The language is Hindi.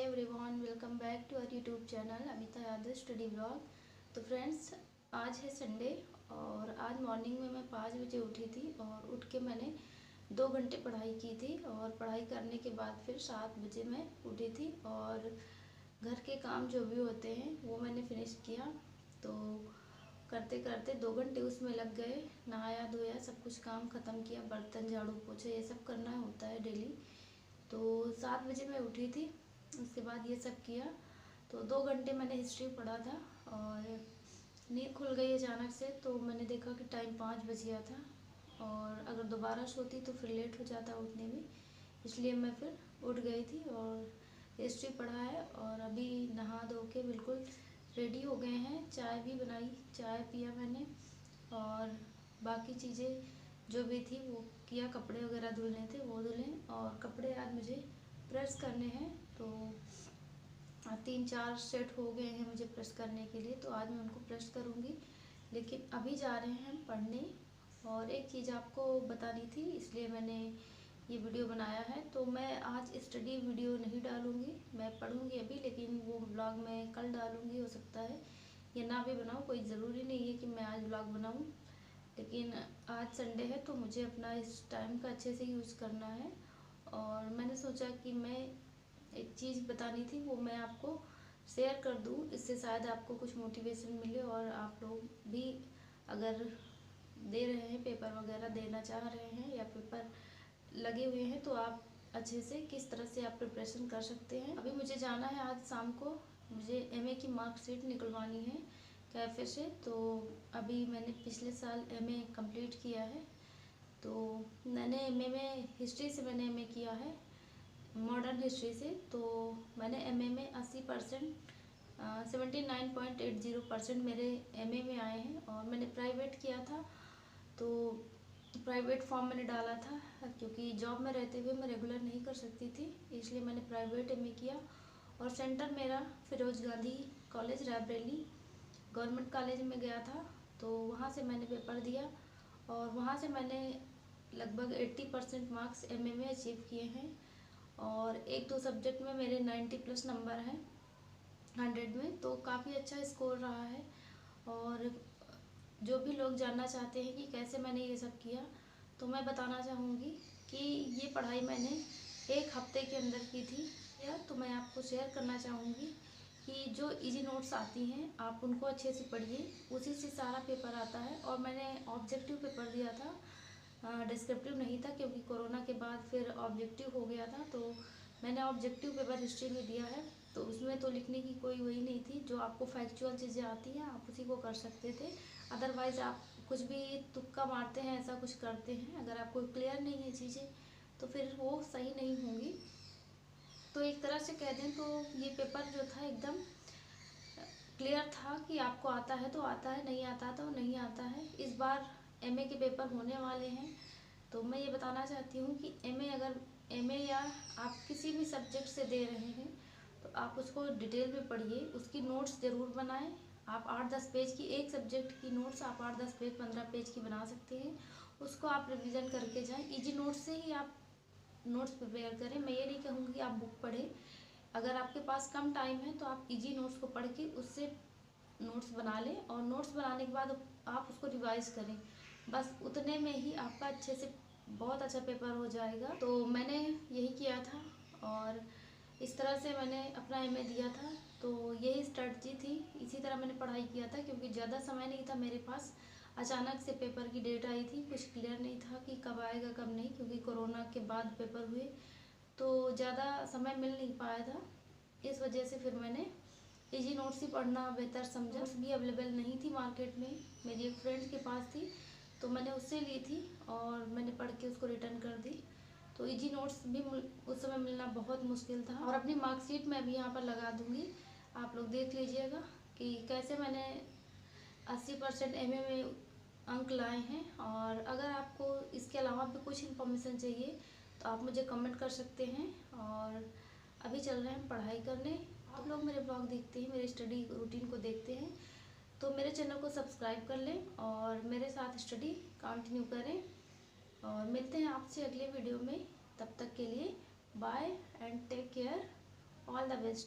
Everyone, welcome back to our YouTube channel Amita Yadav study blog. तो फ्रेंड्स, आज है संडे और आज मॉर्निंग में मैं 5 बजे उठी थी और उठ के मैंने 2 घंटे पढ़ाई की थी और पढ़ाई करने के बाद फिर 7 बजे मैं उठी थी और घर के काम जो भी होते हैं वो मैंने फिनिश किया। तो करते करते 2 घंटे उसमें लग गए। नहाया धोया, सब कुछ काम ख़त्म किया, बर्तन झाड़ू पोछे ये सब करना होता है डेली। तो 7 बजे मैं उठी थी, उसके बाद ये सब किया। तो 2 घंटे मैंने हिस्ट्री पढ़ा था और नींद खुल गई अचानक से। तो मैंने देखा कि टाइम 5 बज गया था और अगर दोबारा सोती तो फिर लेट हो जाता उठने में, इसलिए मैं फिर उठ गई थी और हिस्ट्री पढ़ा है। और अभी नहा धो के बिल्कुल रेडी हो गए हैं। चाय भी बनाई, चाय पिया मैंने और बाकी चीज़ें जो भी थी वो किया। कपड़े वगैरह धुलने थे वो धुले और कपड़े आज मुझे प्रेस करने हैं। तो 3-4 सेट हो गए हैं मुझे प्रेस करने के लिए, तो आज मैं उनको प्रेस करूँगी। लेकिन अभी जा रहे हैं हम पढ़ने। और एक चीज़ आपको बतानी थी, इसलिए मैंने ये वीडियो बनाया है। तो मैं आज स्टडी वीडियो नहीं डालूँगी, मैं पढ़ूँगी अभी, लेकिन वो ब्लॉग मैं कल डालूँगी। हो सकता है या ना भी बनाऊँ, कोई ज़रूरी नहीं है कि मैं आज ब्लॉग बनाऊँ। लेकिन आज संडे है तो मुझे अपना इस टाइम का अच्छे से यूज़ करना है। और मैंने सोचा कि मैं एक चीज़ बतानी थी वो मैं आपको शेयर कर दूँ, इससे शायद आपको कुछ मोटिवेशन मिले और आप लोग भी अगर दे रहे हैं, पेपर वगैरह देना चाह रहे हैं या पेपर लगे हुए हैं, तो आप अच्छे से किस तरह से आप प्रिपरेशन कर सकते हैं। अभी मुझे जाना है आज शाम को, मुझे एमए की मार्कशीट निकलवानी है कैफ़े से। तो अभी मैंने पिछले साल एमए कंप्लीट किया है। तो मैंने एमए में हिस्ट्री से मैंने एमए किया है, मॉडर्न हिस्ट्री से। तो मैंने एमए में 80% 79.80% मेरे एमए में आए हैं। और मैंने प्राइवेट किया था, तो प्राइवेट फॉर्म मैंने डाला था क्योंकि जॉब में रहते हुए मैं रेगुलर नहीं कर सकती थी, इसलिए मैंने प्राइवेट एमए किया। और सेंटर मेरा Firoz Gandhi college Raebareli government college में गया था। तो वहाँ से मैंने पेपर दिया और वहाँ से मैंने लगभग 80% मार्क्स एमए में अचीव किए हैं। और 1-2 सब्जेक्ट में मेरे 90+ नंबर हैं 100 में, तो काफ़ी अच्छा स्कोर रहा है। और जो भी लोग जानना चाहते हैं कि कैसे मैंने ये सब किया, तो मैं बताना चाहूँगी कि ये पढ़ाई मैंने 1 हफ्ते के अंदर की थी। तो मैं आपको शेयर करना चाहूँगी कि जो इजी नोट्स आती हैं आप उनको अच्छे से पढ़िए, उसी से सारा पेपर आता है। और मैंने ऑब्जेक्टिव पेपर दिया था, डिस्क्रिप्टिव नहीं था, क्योंकि कोरोना के बाद फिर ऑब्जेक्टिव हो गया था। तो मैंने ऑब्जेक्टिव पेपर हिस्ट्री में दिया है। तो उसमें तो लिखने की कोई वही नहीं थी, जो आपको फैक्चुअल चीज़ें आती हैं आप उसी को कर सकते थे। अदरवाइज़ आप कुछ भी तुक्का मारते हैं, ऐसा कुछ करते हैं, अगर आपको क्लियर नहीं है चीज़ें तो फिर वो सही नहीं होंगी। तो एक तरह से कह दें तो ये पेपर जो था एकदम क्लियर था कि आपको आता है तो आता है, नहीं आता तो नहीं आता है। इस बार एमए के पेपर होने वाले हैं, तो मैं ये बताना चाहती हूँ कि एमए या आप किसी भी सब्जेक्ट से दे रहे हैं तो आप उसको डिटेल में पढ़िए, उसकी नोट्स ज़रूर बनाएं। आप 8-10 पेज की, एक सब्जेक्ट की नोट्स आप 8-10 पेज 15 पेज की बना सकते हैं। उसको आप रिवीजन करके जाएं। इजी नोट्स से ही आप नोट्स प्रिपेयर करें। मैं ये नहीं कहूँगी कि आप बुक पढ़ें, अगर आपके पास कम टाइम है तो आप इजी नोट्स को पढ़ के उससे नोट्स बना लें और नोट्स बनाने के बाद आप उसको रिवाइज़ करें। बस उतने में ही आपका अच्छे से बहुत अच्छा पेपर हो जाएगा। तो मैंने यही किया था और इस तरह से मैंने अपना एमए दिया था। तो यही स्ट्रेटजी थी, इसी तरह मैंने पढ़ाई किया था, क्योंकि ज़्यादा समय नहीं था मेरे पास। अचानक से पेपर की डेट आई थी, कुछ क्लियर नहीं था कि कब आएगा कब नहीं, क्योंकि कोरोना के बाद पेपर हुए तो ज़्यादा समय मिल नहीं पाया था। इस वजह से फिर मैंने इजी नोट्स ही पढ़ना बेहतर समझा। नोट्स भी अवेलेबल नहीं थी मार्केट में, मेरी एक फ्रेंड के पास थी, तो मैंने उससे ली थी और मैंने पढ़ के उसको रिटर्न कर दी। तो इजी नोट्स भी उस समय मिलना बहुत मुश्किल था। और अपनी मार्कशीट मैं भी यहाँ पर लगा दूँगी, आप लोग देख लीजिएगा कि कैसे मैंने 80% एमए में अंक लाए हैं। और अगर आपको इसके अलावा भी कुछ इन्फॉर्मेशन चाहिए तो आप मुझे कमेंट कर सकते हैं। और अभी चल रहे हैं पढ़ाई करने। आप लोग मेरे ब्लॉग देखते हैं, मेरे स्टडी रूटीन को देखते हैं, तो मेरे चैनल को सब्सक्राइब कर लें और मेरे साथ स्टडी कंटिन्यू करें। और मिलते हैं आपसे अगले वीडियो में, तब तक के लिए bye and take care. All the best.